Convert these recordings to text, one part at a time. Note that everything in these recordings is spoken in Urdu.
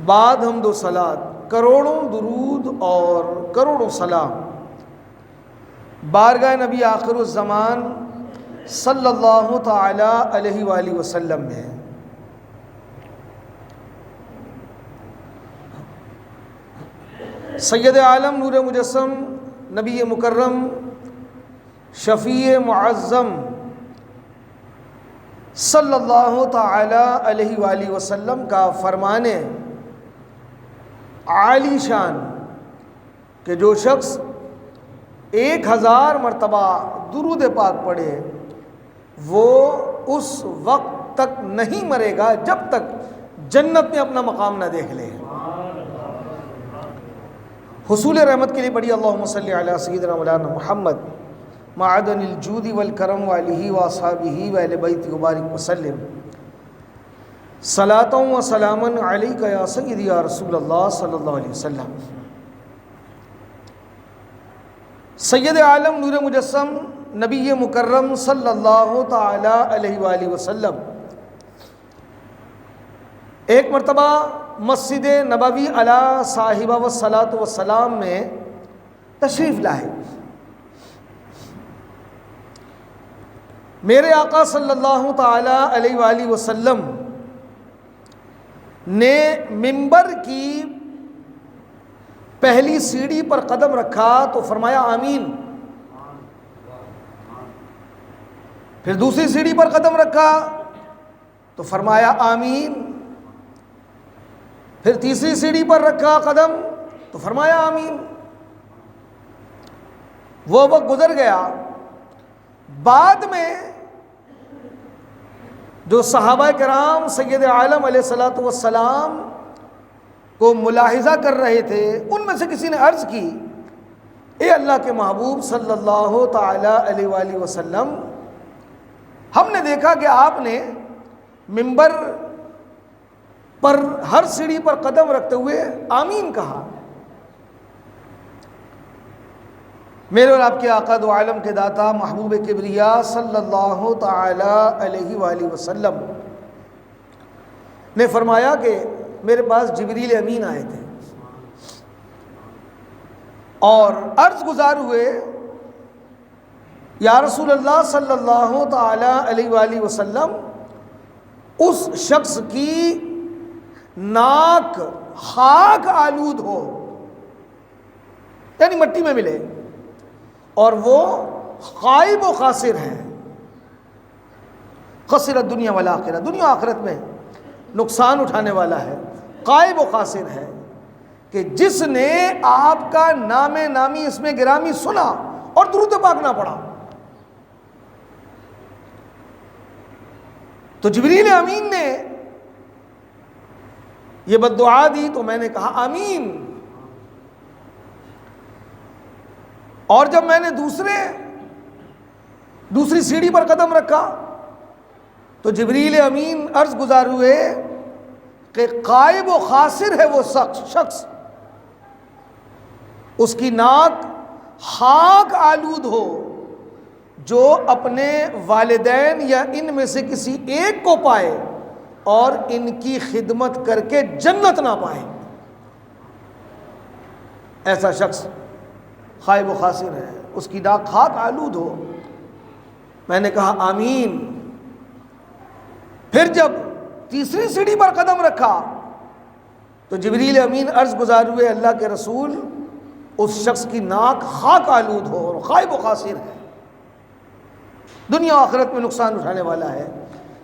بعد حمد و صلات، کروڑوں درود اور کروڑوں سلام بارگاہ نبی آخر الزمان صلی اللہ تعالی علیہ وآلہ وسلم میں۔ سید عالم نور مجسم نبی مکرم شفیع معظم صلی اللہ تعالی علیہ وآلہ وسلم کا فرمان عالی شان کہ جو شخص 1000 مرتبہ درود پاک پڑھے وہ اس وقت تک نہیں مرے گا جب تک جنت میں اپنا مقام نہ دیکھ لے۔ حصول رحمت کے لیے پڑھی اللہم صلی علی سیدنا مولانا محمد معدن الجود والکرم وعلیہ واصحابہ وآل بیت مبارک وسلم صلاۃ و سلاما علیک یا سیدی یا رسول اللہ صلی اللہ علیہ وسلم۔ سید عالم نور مجسم نبی مکرم صلی اللہ تعالی علیہ وآلہ وسلم ایک مرتبہ مسجد نبوی علی صاحبہ والصلاۃ والسلام میں تشریف لائے۔ میرے آقا صلی اللہ تعالی علیہ وآلہ وسلم نے منبر کی پہلی سیڑھی پر قدم رکھا تو فرمایا آمین، پھر دوسری سیڑھی پر قدم رکھا تو فرمایا آمین، پھر تیسری سیڑھی پر رکھا قدم تو فرمایا آمین۔ وہ وقت گزر گیا، بعد میں جو صحابہ کرام سید عالم علیہ الصلوۃ والسلام کو ملاحظہ کر رہے تھے ان میں سے کسی نے عرض کی اے اللہ کے محبوب صلی اللہ تعالی علیہ وآلہ وسلم، ہم نے دیکھا کہ آپ نے منبر پر ہر سیڑھی پر قدم رکھتے ہوئے آمین کہا۔ میرے اور آپ کے آقا دو عالم کے داتا محبوب کبریا صلی اللہ تعالی علیہ وآلہ وسلم نے فرمایا کہ میرے پاس جبریل امین آئے تھے اور عرض گزار ہوئے یا رسول اللہ صلی اللہ تعالی علیہ وآلہ وسلم اس شخص کی ناک خاک آلود ہو، یعنی مٹی میں ملے، اور وہ غائب و خاسر ہے، خسرت دنیا والآخرہ، دنیا آخرت میں نقصان اٹھانے والا ہے، غائب و خاسر ہے، کہ جس نے آپ کا نام نامی اس میں گرامی سنا اور درود پاک نہ پڑھا۔ تو جبریل امین نے یہ بددعا دی تو میں نے کہا آمین، اور جب میں نے دوسری سیڑھی پر قدم رکھا تو جبریل امین عرض گزار ہوئے کہ غائب و خاسر ہے وہ شخص اس کی ناک خاک آلود ہو جو اپنے والدین یا ان میں سے کسی ایک کو پائے اور ان کی خدمت کر کے جنت نہ پائے، ایسا شخص غائب و خاسر ہے، اس کی ناک خاک آلود ہو۔ میں نے کہا آمین، پھر جب تیسری سیڑھی پر قدم رکھا تو جبریل امین عرض گزار ہوئے اللہ کے رسول اس شخص کی ناک خاک آلود ہو اور غائب و خاسر ہے، دنیا آخرت میں نقصان اٹھانے والا ہے،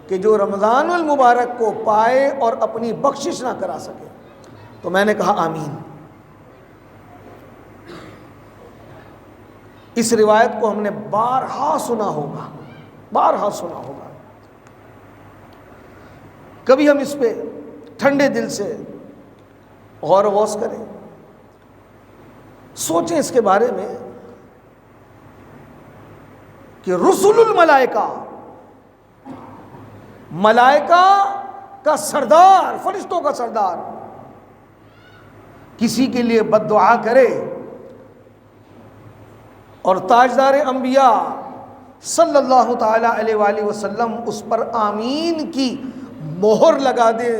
کہ جو رمضان المبارک کو پائے اور اپنی بخشش نہ کرا سکے۔ تو میں نے کہا آمین۔ اس روایت کو ہم نے بارہا سنا ہوگا، کبھی ہم اس پہ ٹھنڈے دل سے غور و غوص کریں، سوچیں اس کے بارے میں کہ رسول الملائکہ، ملائکہ کا سردار، فرشتوں کا سردار کسی کے لیے بد دعا کرے اور تاجدار انبیاء صلی اللہ تعالی علیہ وآلہ وسلم اس پر آمین کی مہر لگا دے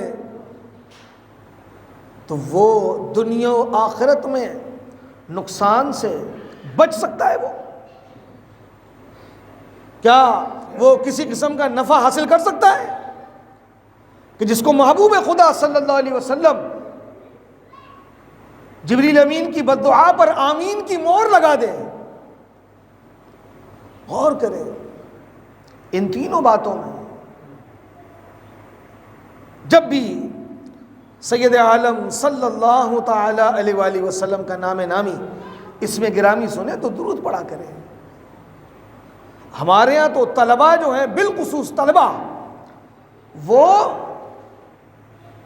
تو وہ دنیا و آخرت میں نقصان سے بچ سکتا ہے؟ وہ کیا وہ کسی قسم کا نفع حاصل کر سکتا ہے کہ جس کو محبوب خدا صلی اللہ علیہ وسلم جبریل امین کی بددعا پر آمین کی مہر لگا دے؟ غور کرے ان تینوں باتوں میں. جب بھی سید عالم صلی اللہ تعالی علیہ وآلہ وسلم کا نام نامی اس میں گرامی سنیں تو درود پڑھا کریں. ہمارے ہاں تو طلباء جو ہیں، بالخصوص طلباء، وہ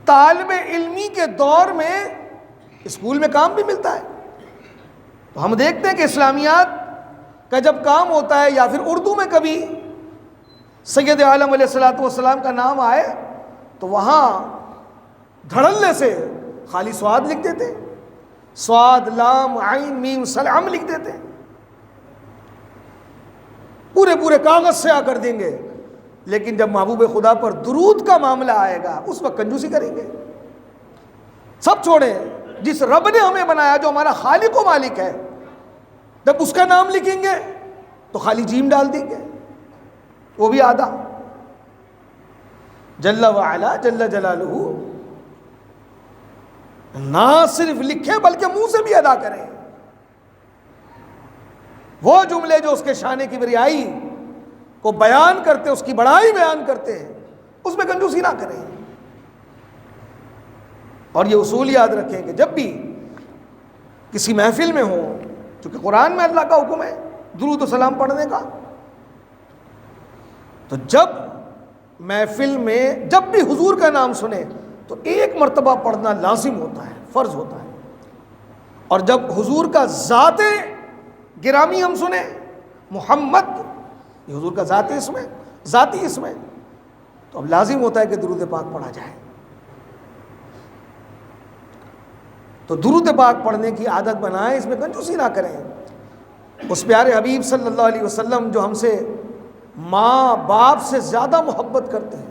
طالب علمی کے دور میں اسکول میں کام بھی ملتا ہے تو ہم دیکھتے ہیں کہ اسلامیات کا جب کام ہوتا ہے یا پھر اردو میں کبھی سید عالم علیہ الصلوۃ والسلام کا نام آئے تو وہاں دھڑلے سے خالی سواد لکھ دیتے، سواد لام عین میم سلام لکھ دیتے، پورے کاغذ سے آ کر دیں گے. لیکن جب محبوب خدا پر درود کا معاملہ آئے گا اس وقت کنجوسی کریں گے. سب چھوڑیں، جس رب نے ہمیں بنایا، جو ہمارا خالق و مالک ہے، جب اس کا نام لکھیں گے تو خالی جیم ڈال دیں گے، وہ بھی آدھا. جل وعلا جل جلالہ نہ صرف لکھیں بلکہ منہ سے بھی ادا کریں. وہ جملے جو اس کے شان کبریائی کو بیان کرتے، اس کی بڑائی بیان کرتے ہیں، اس میں کنجوسی نہ کریں. اور یہ اصول یاد رکھیں کہ جب بھی کسی محفل میں ہو، چونکہ قرآن میں اللہ کا حکم ہے درود و سلام پڑھنے کا، تو جب محفل میں جب بھی حضور کا نام سنیں تو ایک مرتبہ پڑھنا لازم ہوتا ہے، فرض ہوتا ہے. اور جب حضور کا ذات گرامی ہم سنیں، محمد، یہ حضور کا ذاتی اسم ہے، تو اب لازم ہوتا ہے کہ درود پاک پڑھا جائے. تو درود پاک پڑھنے کی عادت بنائیں، اس میں کنجوسی نہ کریں. اس پیارے حبیب صلی اللہ علیہ وسلم جو ہم سے ماں باپ سے زیادہ محبت کرتے ہیں،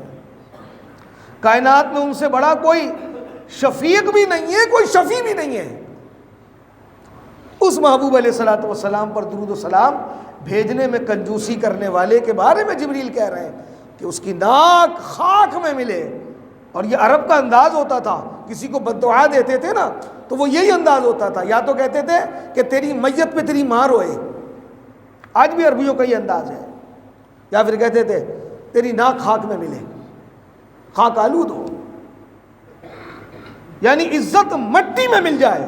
کائنات میں ان سے بڑا کوئی شفیق بھی نہیں ہے، کوئی شفیع بھی نہیں ہے، اس محبوب علیہ الصلوۃ والسلام پر درود و سلام بھیجنے میں کنجوسی کرنے والے کے بارے میں جبریل کہہ رہے ہیں کہ اس کی ناک خاک میں ملے. اور یہ عرب کا انداز ہوتا تھا، کسی کو بد دعا دیتے تھے نا تو وہ یہی انداز ہوتا تھا، یا تو کہتے تھے کہ تیری میت پہ تیری ماں روئے، آج بھی عربیوں کا یہ انداز ہے، یا پھر کہتے تھے تیری ناک خاک میں ملے، خاک آلود ہو، یعنی عزت مٹی میں مل جائے.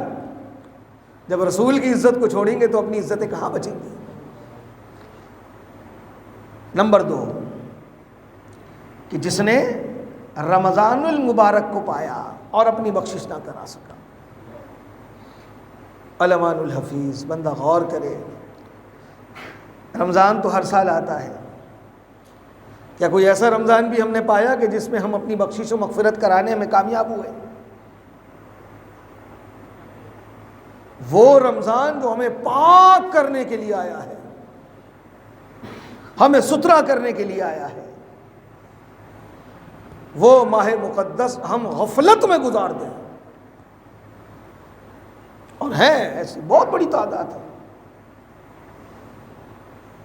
جب رسول کی عزت کو چھوڑیں گے تو اپنی عزتیں کہاں بچیں گی؟ نمبر 2 کہ جس نے رمضان المبارک کو پایا اور اپنی بخشش نہ کرا سکا. علمان الحفیظ، بندہ غور کرے، رمضان تو ہر سال آتا ہے، کیا کوئی ایسا رمضان بھی ہم نے پایا کہ جس میں ہم اپنی بخشش و مغفرت کرانے میں کامیاب ہوئے؟ وہ رمضان جو ہمیں پاک کرنے کے لیے آیا ہے، ہمیں ستھرا کرنے کے لیے آیا ہے، وہ ماہ مقدس ہم غفلت میں گزار دیں. اور ہے ایسی بہت بڑی تعداد ہے.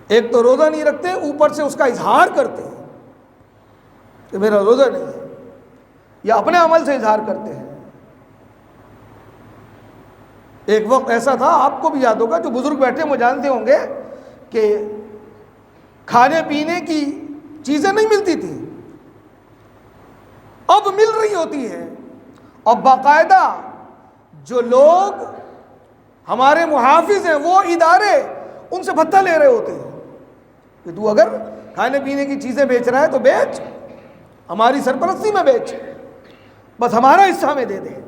ایک تو روزہ نہیں رکھتے، اوپر سے اس کا اظہار کرتے ہیں کہ میرا روزہ نہیں ہے، یا اپنے عمل سے اظہار کرتے ہیں. ایک وقت ایسا تھا، آپ کو بھی یاد ہوگا، جو بزرگ بیٹھے وہ جانتے ہوں گے کہ کھانے پینے کی چیزیں نہیں ملتی تھیں، اب مل رہی ہوتی ہیں. اور باقاعدہ جو لوگ ہمارے محافظ ہیں، وہ ادارے ان سے بھتہ لے رہے ہوتے ہیں کہ تو اگر کھانے پینے کی چیزیں بیچ رہا ہے تو بیچ، ہماری سرپرستی میں بیچ، بس ہمارا حصہ ہمیں دے دے.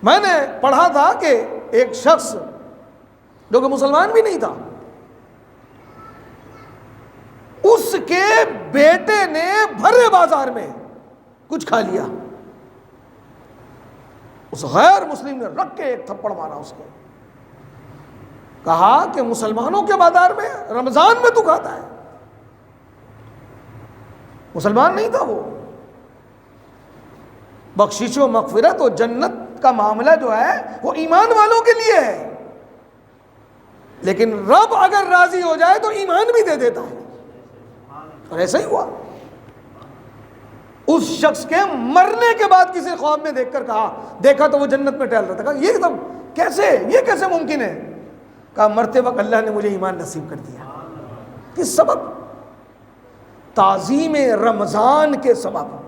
میں نے پڑھا تھا کہ ایک شخص جو کہ مسلمان بھی نہیں تھا، اس کے بیٹے نے بھرے بازار میں کچھ کھا لیا. اس غیر مسلم نے رکھ کے ایک تھپڑ مارا اس کو، کہا کہ مسلمانوں کے بازار میں رمضان میں تو کھاتا ہے. مسلمان نہیں تھا وہ، بخشش و مغفرت و جنت کا معاملہ جو ہے وہ ایمان والوں کے لیے ہے، لیکن رب اگر راضی ہو جائے تو ایمان بھی دے دیتا ہے، اور ایسا ہی ہوا۔ اس شخص کے مرنے کے بعد کسی خواب میں دیکھ کر کہا، دیکھا تو وہ جنت میں ٹہل رہا تھا، کہا یہ کیسے ممکن ہے؟ کہا مرتے وقت اللہ نے مجھے ایمان نصیب کر دیا۔ کس سبب؟ تعظیم رمضان کے سبب۔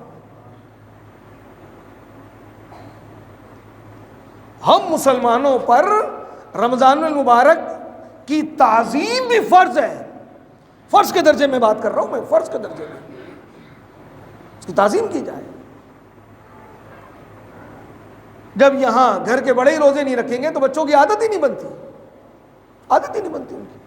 ہم مسلمانوں پر رمضان المبارک کی تعظیم بھی فرض ہے، فرض کے درجے میں بات کر رہا ہوں میں، فرض کے درجے میں اس کی تعظیم کی جائے۔ جب یہاں گھر کے بڑے ہی روزے نہیں رکھیں گے تو بچوں کی عادت ہی نہیں بنتی، عادت ہی نہیں بنتی ان کی۔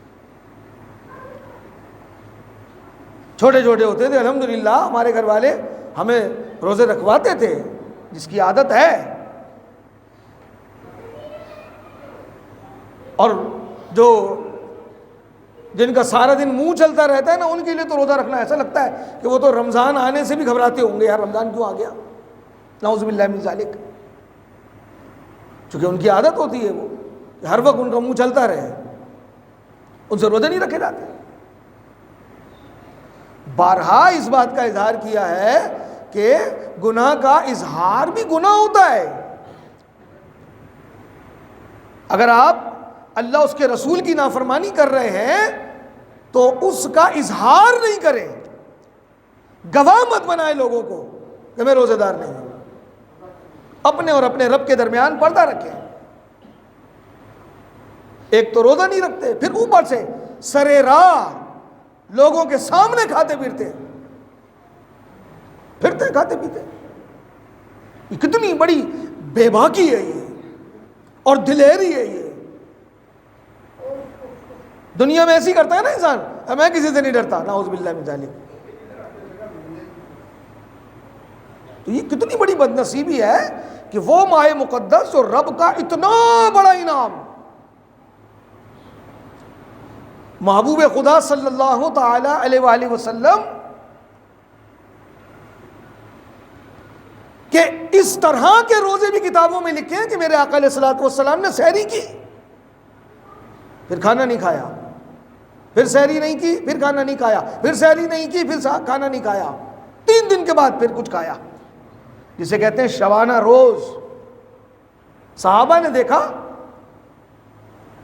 چھوٹے چھوٹے ہوتے تھے الحمدللہ ہمارے گھر والے ہمیں روزے رکھواتے تھے، جس کی عادت ہے، اور جو جن کا سارا دن منہ چلتا رہتا ہے نا، ان کے لیے تو روزہ رکھنا ایسا لگتا ہے کہ وہ تو رمضان آنے سے بھی گھبراتے ہوں گے، یار رمضان کیوں آ گیا، نعوذ باللہ من ذالک، چونکہ ان کی عادت ہوتی ہے وہ کہ ہر وقت ان کا منہ چلتا رہے، ان سے روزے نہیں رکھے جاتے۔ بارہا اس بات کا اظہار کیا ہے کہ گناہ کا اظہار بھی گناہ ہوتا ہے۔ اگر آپ اللہ اس کے رسول کی نافرمانی کر رہے ہیں تو اس کا اظہار نہیں کریں، گواہ مت بنائے لوگوں کو کہ میں روزے دار نہیں ہوں، اپنے اور اپنے رب کے درمیان پردہ رکھیں۔ ایک تو روزہ نہیں رکھتے، پھر اوپر سے سرے راہ لوگوں کے سامنے کھاتے پیتے کھاتے پیتے۔ یہ کتنی بڑی بے باکی ہے یہ، اور دلیری ہے یہ۔ دنیا میں ایسی کرتا ہے نا انسان، میں کسی سے نہیں ڈرتا، نعوذ باللہ من ذالک۔ تو یہ کتنی بڑی بدنصیبی ہے کہ وہ ماہ مقدس اور رب کا اتنا بڑا انعام، محبوب خدا صلی اللہ تعالی علیہ وآلہ وسلم کہ اس طرح کے روزے بھی کتابوں میں لکھے ہیں کہ میرے آقا علیہ الصلوۃ والسلام نے سحری کی، پھر کھانا نہیں کھایا، پھر سحری نہیں کی، پھر کھانا نہیں کھایا، پھر سحری نہیں کی، پھر کھانا نہیں کھایا، 3 دن کے بعد پھر کچھ کھایا، جسے کہتے ہیں شبانہ روز۔ صحابہ نے دیکھا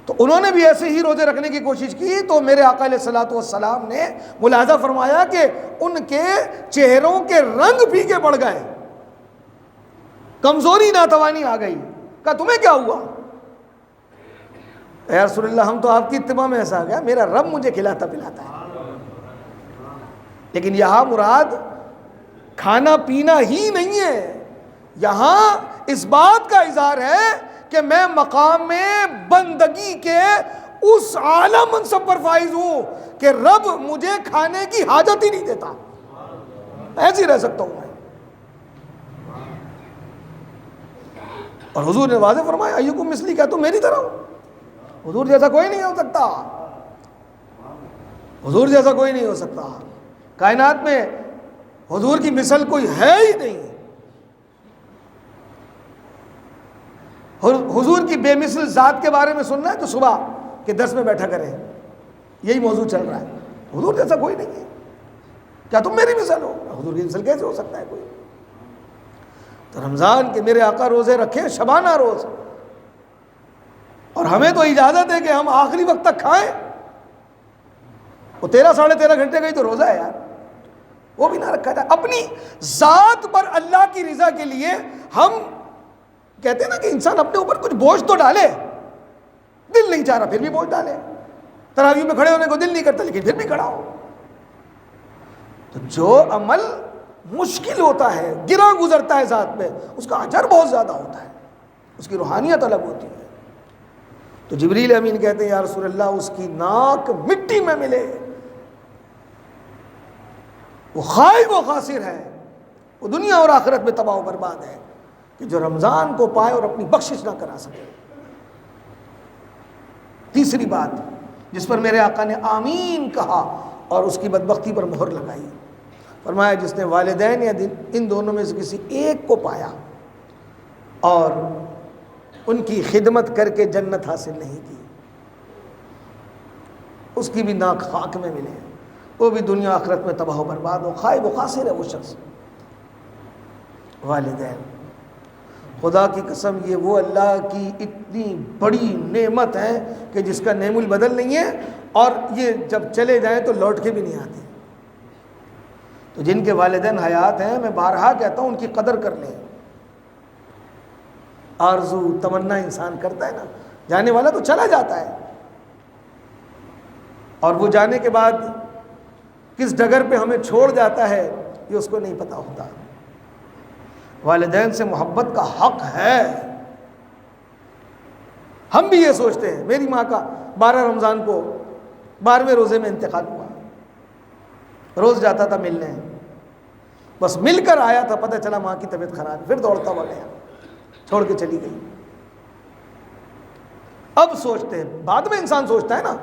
تو انہوں نے بھی ایسے ہی روزے رکھنے کی کوشش کی، تو میرے آقا علیہ الصلوۃ والسلام نے ملاحظہ فرمایا کہ ان کے چہروں کے رنگ پھیکے پڑ گئے، کمزوری ناتوانی آ گئی۔ کہا تمہیں کیا ہوا؟ اے رسول اللہ ہم تو آپ کی اتباع میں ایسا آ گیا، میرا رب مجھے کھلاتا پلاتا ہے۔ لیکن یہاں مراد کھانا پینا ہی نہیں ہے، یہاں اس بات کا اظہار ہے کہ میں مقام میں بندگی کے اس اعلیٰ منصب پر فائز ہوں کہ رب مجھے کھانے کی حاجت ہی نہیں دیتا، ایسے ہی رہ سکتا ہوں میں۔ اور حضور نے واضح فرمایا ایکم مثلی، کیا تم میری طرح ہو؟ حضور جیسا کوئی نہیں ہو سکتا، حضور جیسا کوئی نہیں ہو سکتا، کائنات میں حضور کی مثل کوئی ہے ہی نہیں۔ حضور کی بے مثل ذات کے بارے میں سننا ہے تو صبح کے درس میں بیٹھا کریں، یہی موضوع چل رہا ہے۔ حضور جیسا کوئی نہیں ہے، کیا تم میری مثل ہو؟ حضور کی مثل کیسے ہو سکتا ہے کوئی؟ تو رمضان کے میرے آقا روزے رکھیں شبانہ روز، اور ہمیں تو اجازت ہے کہ ہم آخری وقت تک کھائیں۔ وہ 13 ساڑھے 13 گھنٹے کا ہی تو روزہ ہے یار، وہ بھی نہ رکھا جائے۔ اپنی ذات پر اللہ کی رضا کے لیے ہم کہتے ہیں نا کہ انسان اپنے اوپر کچھ بوجھ تو ڈالے، دل نہیں چاہ رہا پھر بھی بوجھ ڈالے، تراویح میں کھڑے ہونے کو دل نہیں کرتا لیکن پھر بھی کھڑا ہو۔ تو جو عمل مشکل ہوتا ہے، گرا گزرتا ہے ذات میں، اس کا اجر بہت زیادہ ہوتا ہے، اس کی روحانیت الگ ہوتی ہے۔ تو جبریل امین کہتے ہیں یا رسول اللہ اس کی ناک مٹی میں ملے، وہ خائب و خاسر ہے، وہ دنیا اور آخرت میں تباہ و برباد ہے کہ جو رمضان کو پائے اور اپنی بخشش نہ کرا سکے۔ تیسری بات جس پر میرے آقا نے آمین کہا اور اس کی بدبختی پر مہر لگائی، فرمایا جس نے والدین یا ان دونوں میں سے کسی ایک کو پایا اور ان کی خدمت کر کے جنت حاصل نہیں کی، اس کی بھی ناک خاک میں ملے، وہ بھی دنیا آخرت میں تباہ و برباد ہو، خائب و خاسر ہے وہ شخص۔ والدین، خدا کی قسم یہ وہ اللہ کی اتنی بڑی نعمت ہے کہ جس کا نعم البدل نہیں ہے، اور یہ جب چلے جائیں تو لوٹ کے بھی نہیں آتے۔ تو جن کے والدین حیات ہیں، میں بارہا کہتا ہوں ان کی قدر کر لیں۔ آرزو تمنا انسان کرتا ہے نا، جانے والا تو چلا جاتا ہے، اور وہ جانے کے بعد کس ڈگر پہ ہمیں چھوڑ جاتا ہے یہ اس کو نہیں پتا ہوتا۔ والدین سے محبت کا حق ہے۔ ہم بھی یہ سوچتے ہیں، میری ماں کا 12 رمضان کو 12ویں روزے میں انتقال ہوا، روز جاتا تھا ملنے، بس مل کر آیا تھا، پتہ چلا ماں کی طبیعت خراب ہے، پھر دوڑتا ہوا گیا، چھوڑ کے چلی گئی۔ اب سوچتے ہیں، بعد میں انسان سوچتا ہے نا،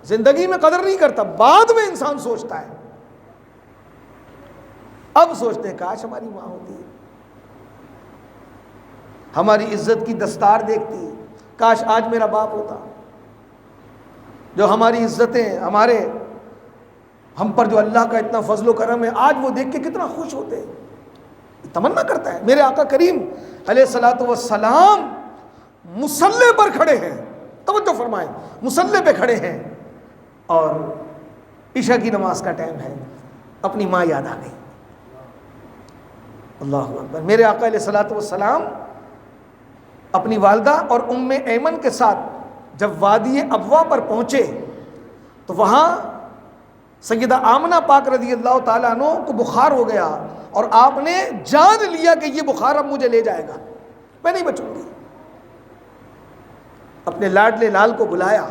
زندگی میں قدر نہیں کرتا، بعد میں انسان سوچتا ہے۔ اب سوچتے ہیں کاش ہماری ماں ہوتی، ہماری عزت کی دستار دیکھتی، کاش آج میرا باپ ہوتا، جو ہماری عزتیں، ہم پر جو اللہ کا اتنا فضل و کرم ہے، آج وہ دیکھ کے کتنا خوش ہوتے ہیں۔ تمنا کرتا ہے۔ میرے آقا کریم علیہ الصلوۃ والسلام مصلی پر کھڑے ہیں، توجہ فرمائیں، مصلی پہ کھڑے ہیں اور عشاء کی نماز کا ٹائم ہے، اپنی ماں یاد آ گئی۔ اللہ اکبر۔ میرے آقا علیہ الصلوۃ والسلام اپنی والدہ اور ام ایمن کے ساتھ جب وادی ابوا پر پہنچے تو وہاں سیدہ آمنہ پاک رضی اللہ تعالیٰ عنہ کو بخار ہو گیا، اور آپ نے جان لیا کہ یہ بخار اب مجھے لے جائے گا، میں نہیں بچوں گی۔ اپنے لاڈلے لال کو بلایا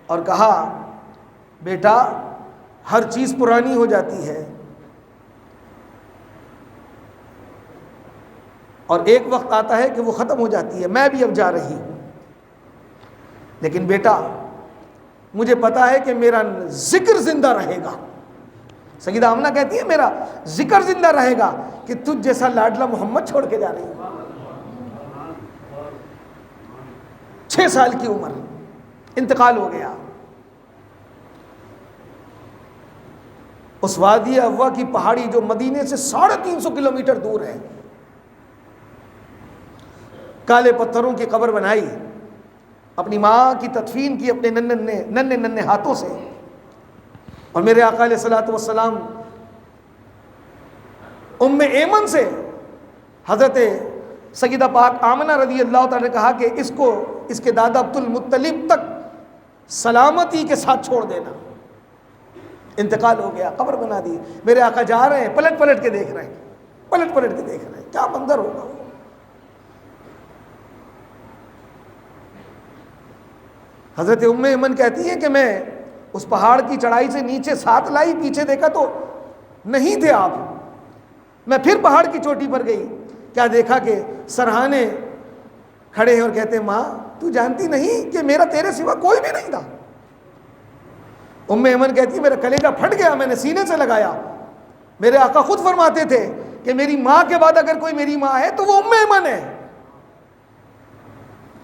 اور کہا، بیٹا ہر چیز پرانی ہو جاتی ہے، اور ایک وقت آتا ہے کہ وہ ختم ہو جاتی ہے، میں بھی اب جا رہی ہوں، لیکن بیٹا مجھے پتا ہے کہ میرا ذکر زندہ رہے گا۔ سیدہ آمنہ کہتی ہے میرا ذکر زندہ رہے گا کہ تجھ جیسا لاڈلا محمد چھوڑ کے جا رہی ہوں۔ 6 سال کی عمر، انتقال ہو گیا۔ اس وادی ابوا کی پہاڑی جو مدینے سے 350 کلومیٹر دور ہے، کالے پتھروں کی قبر بنائی، اپنی ماں کی تدفین کی اپنے ننھے ہاتھوں سے، اور میرے آقا علیہ الصلوۃ والسلام ام ایمن سے حضرت سیدہ پاک آمنہ رضی اللہ تعالی نے کہا کہ اس کے دادا عبد المطلب تک سلامتی کے ساتھ چھوڑ دینا۔ انتقال ہو گیا، قبر بنا دی۔ میرے آقا جا رہے ہیں، پلٹ پلٹ کے دیکھ رہے ہیں، پلٹ پلٹ کے دیکھ رہے ہیں، کیا منظر ہوگا۔ حضرت ام ایمن کہتی ہے کہ میں اس پہاڑ کی چڑھائی سے نیچے ساتھ لائی، پیچھے دیکھا تو نہیں تھے آپ۔ میں پھر پہاڑ کی چوٹی پر گئی، کیا دیکھا کہ سرہانے کھڑے ہیں اور کہتے ہیں، ماں تو جانتی نہیں کہ میرا تیرے سوا کوئی بھی نہیں تھا۔ ام ایمن کہتی ہے میرا کلیجہ پھٹ گیا، میں نے سینے سے لگایا۔ میرے آقا خود فرماتے تھے کہ میری ماں کے بعد اگر کوئی میری ماں ہے تو وہ ام ایمن ہے۔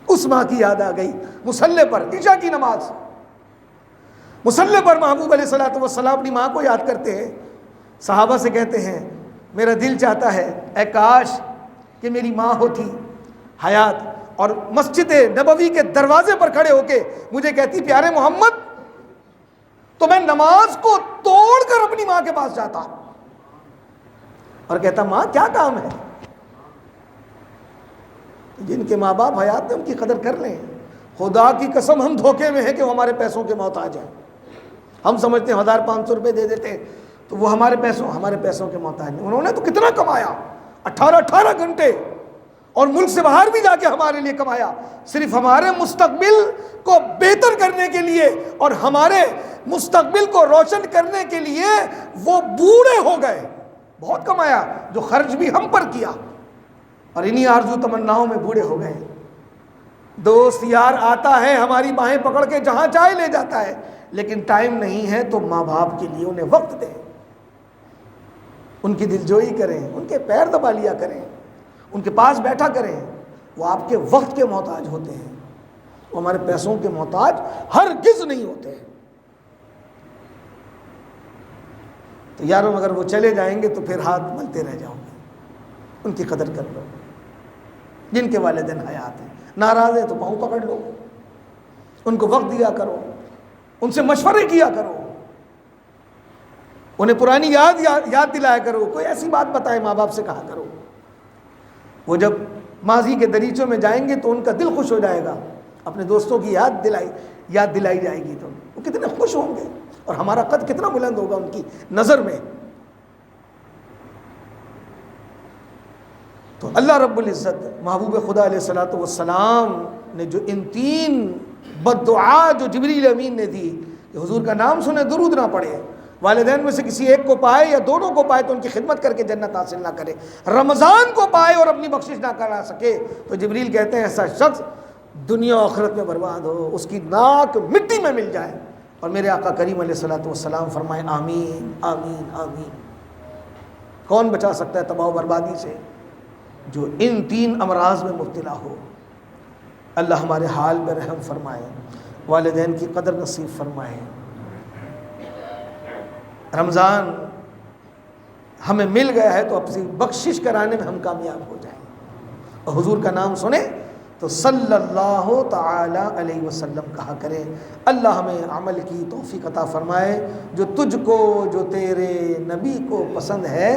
اس ماں کی یاد آ گئی۔ مصلی پر عشاء کی نماز، مصلی پر محبوب علیہ الصلوۃ والسلام اپنی ماں کو یاد کرتے ہیں، صحابہ سے کہتے ہیں میرا دل چاہتا ہے اے کاش کہ میری ماں ہوتی حیات، اور مسجد نبوی کے دروازے پر کھڑے ہو کے مجھے کہتی پیارے محمد، تو میں نماز کو توڑ کر اپنی ماں کے پاس جاتا اور کہتا ماں کیا کام ہے۔ جن کے ماں باپ حیات ہیں ان کی قدر کر لیں۔ خدا کی قسم ہم دھوکے میں ہیں کہ وہ ہمارے پیسوں کے محتاج ہیں۔ ہم سمجھتے ہیں 1500 روپے دے دیتے تو وہ ہمارے پیسوں کے محتاج ہیں۔ انہوں نے تو کتنا کمایا، 18 گھنٹے، اور ملک سے باہر بھی جا کے ہمارے لیے کمایا، صرف ہمارے مستقبل کو بہتر کرنے کے لیے اور ہمارے مستقبل کو روشن کرنے کے لیے وہ بوڑھے ہو گئے۔ بہت کمایا جو خرچ بھی ہم پر کیا، اور انہی آرزو تمناؤں میں بوڑھے ہو گئے۔ دوست یار آتا ہے ہماری باہیں پکڑ کے جہاں چاہے لے جاتا ہے، لیکن ٹائم نہیں ہے تو ماں باپ کے لیے انہیں وقت دیں، ان کی دلجوئی کریں، ان کے پیر دبا لیا کریں، ان کے پاس بیٹھا کریں۔ وہ آپ کے وقت کے محتاج ہوتے ہیں، وہ ہمارے پیسوں کے محتاج ہرگز نہیں ہوتے ہیں۔ تو یاروں اگر وہ چلے جائیں گے تو پھر ہاتھ ملتے رہ جاؤ گے، ان کی قدر کر لو۔ جن کے والدین حیات ہیں، ناراض ہیں تو پاؤں پکڑ لو، ان کو وقت دیا کرو، ان سے مشورے کیا کرو، انہیں پرانی یاد دلایا کرو، کوئی ایسی بات بتائے ماں باپ سے کہا کرو۔ وہ جب ماضی کے دریچوں میں جائیں گے تو ان کا دل خوش ہو جائے گا، اپنے دوستوں کی یاد دلائی جائے گی تو وہ کتنے خوش ہوں گے، اور ہمارا قد کتنا بلند ہوگا ان کی نظر میں۔ تو اللہ رب العزت محبوب خدا علیہ الصلوۃ والسلام نے جو ان 3 بددعا جو جبریل امین نے دی کہ حضور کا نام سنے درود نہ پڑھے، والدین میں سے کسی ایک کو پائے یا دونوں کو پائے تو ان کی خدمت کر کے جنت حاصل نہ کرے، رمضان کو پائے اور اپنی بخشش نہ کرا سکے تو جبریل کہتے ہیں ایسا شخص دنیا و آخرت میں برباد ہو، اس کی ناک مٹی میں مل جائے۔ اور میرے آقا کریم علیہ الصلوۃ والسلام فرمائے آمین آمین آمین۔ کون بچا سکتا ہے تباہ و بربادی سے؟ جو ان 3 امراض میں مبتلا ہو۔ اللہ ہمارے حال میں رحم فرمائے، والدین کی قدر نصیب فرمائے۔ رمضان ہمیں مل گیا ہے تو اپنی بخشش کرانے میں ہم کامیاب ہو جائیں، اور حضور کا نام سنیں تو صلی اللہ تعالی علیہ وسلم کہا کریں۔ اللہ ہمیں عمل کی توفیق عطا فرمائے جو تجھ کو، جو تیرے نبی کو پسند ہے،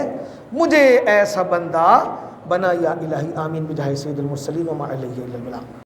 مجھے ایسا بندہ بنا یا الہی، آمین بجاہ سید المرسلین وما علیہ الا البلاغ۔